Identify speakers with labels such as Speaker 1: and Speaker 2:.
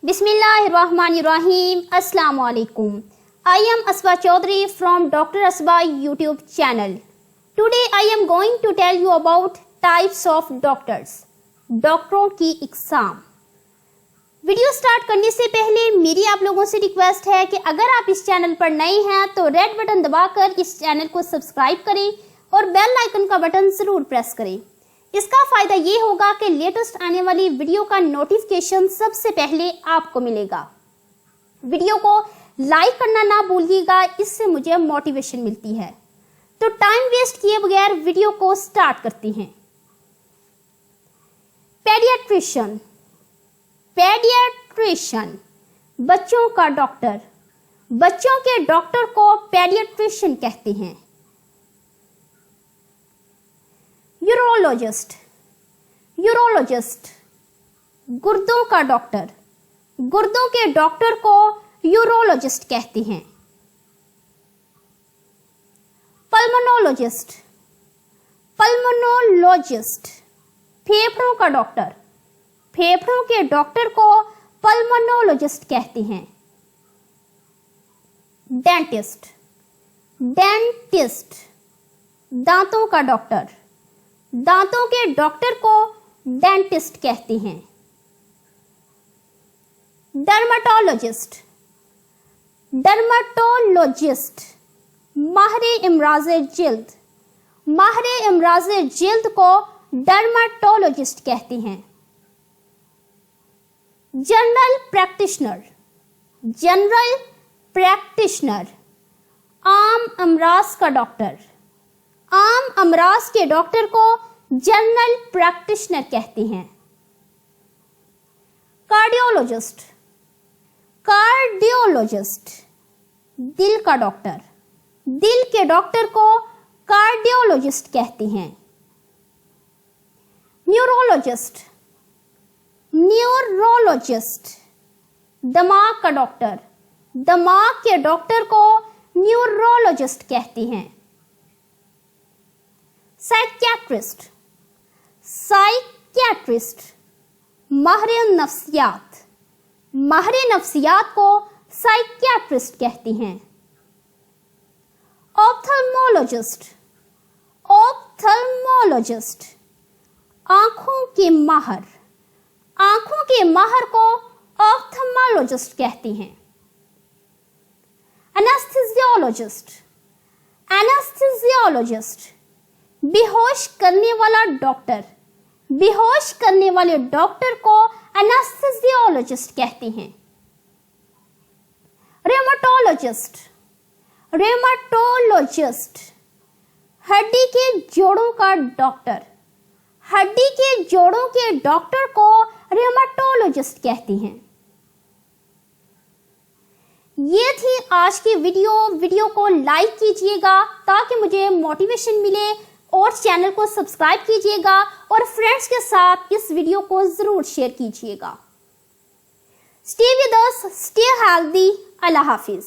Speaker 1: Bismillahirrahmanirrahim. Assalamu alaikum. I am Asbah CH from Doctor Asbah YouTube channel. Today I am going to tell you about types of doctors. डॉक्टरों की exam. Video start करने से पहले मेरी आप लोगों से रिक्वेस्ट है कि अगर आप इस चैनल पर नए हैं तो रेड बटन दबाकर इस चैनल को सब्सक्राइब करें और बेल आइकन का बटन जरूर प्रेस करें। इसका फायदा ये होगा कि लेटेस्ट आने वाली वीडियो का नोटिफिकेशन सबसे पहले आपको मिलेगा। वीडियो को लाइक करना ना भूलिएगा, इससे मुझे मोटिवेशन मिलती है। तो टाइम वेस्ट किए बगैर वीडियो को स्टार्ट करते हैं। पेडियाट्रिशियन। पेडियाट्रिशियन बच्चों का डॉक्टर। बच्चों के डॉक्टर को पेडियाट्रिशियन कहते हैं। यूरोलॉजिस्ट। यूरोलॉजिस्ट गुर्दों का डॉक्टर। गुर्दों के डॉक्टर को यूरोलॉजिस्ट कहते हैं। पल्मोनोलॉजिस्ट। पल्मोनोलॉजिस्ट फेफड़ों का डॉक्टर। फेफड़ों के डॉक्टर को पल्मोनोलॉजिस्ट कहते हैं। डेंटिस्ट। डेंटिस्ट दांतों का डॉक्टर। दांतों के डॉक्टर को डेंटिस्ट कहते हैं। डर्मेटोलॉजिस्ट। डर्मेटोलॉजिस्ट माहिरे इमराज़े जिल्द। माहिरे इमराज़े जिल्द को डर्मेटोलॉजिस्ट कहते हैं। General practitioner. जनरल प्रैक्टिशनर आम अमराज का डॉक्टर। आम अमराज के डॉक्टर को जनरल प्रैक्टिशनर कहते हैं। कार्डियोलॉजिस्ट। कार्डियोलॉजिस्ट दिल का डॉक्टर। दिल के डॉक्टर को कार्डियोलॉजिस्ट कहते हैं। न्यूरोलॉजिस्ट। न्यूरोलॉजिस्ट दिमाग का डॉक्टर। दिमाग के डॉक्टर को न्यूरोलॉजिस्ट कहते हैं। साइकियाट्रिस्ट। साइकियाट्रिस्ट माहिरे नफ्सियात। माहिरे नफ्सियात को साइकियाट्रिस्ट कहते हैं। ऑप्थेल्मोलॉजिस्ट। ऑप्थेल्मोलॉजिस्ट आंखों के माहिर। आंखों के माहिर को ऑप्थेल्मोलॉजिस्ट कहते हैं। एनेस्थीसियोलॉजिस्ट। एनेस्थीसियोलॉजिस्ट बेहोश करने वाला डॉक्टर। बेहोश करने वाले डॉक्टर को एनेस्थीसियोलॉजिस्ट कहते हैं। रेमेटोलॉजिस्ट। रेमेटोलॉजिस्ट हड्डी के जोड़ों का डॉक्टर। हड्डी के जोड़ों के डॉक्टर को रेमेटोलॉजिस्ट कहते हैं। ये थी आज की वीडियो। वीडियो को लाइक कीजिएगा ताकि मुझे मोटिवेशन मिले और चैनल को सब्सक्राइब कीजिएगा और फ्रेंड्स के साथ इस वीडियो को जरूर शेयर कीजिएगा। Stay with us, stay healthy. Allah Hafiz.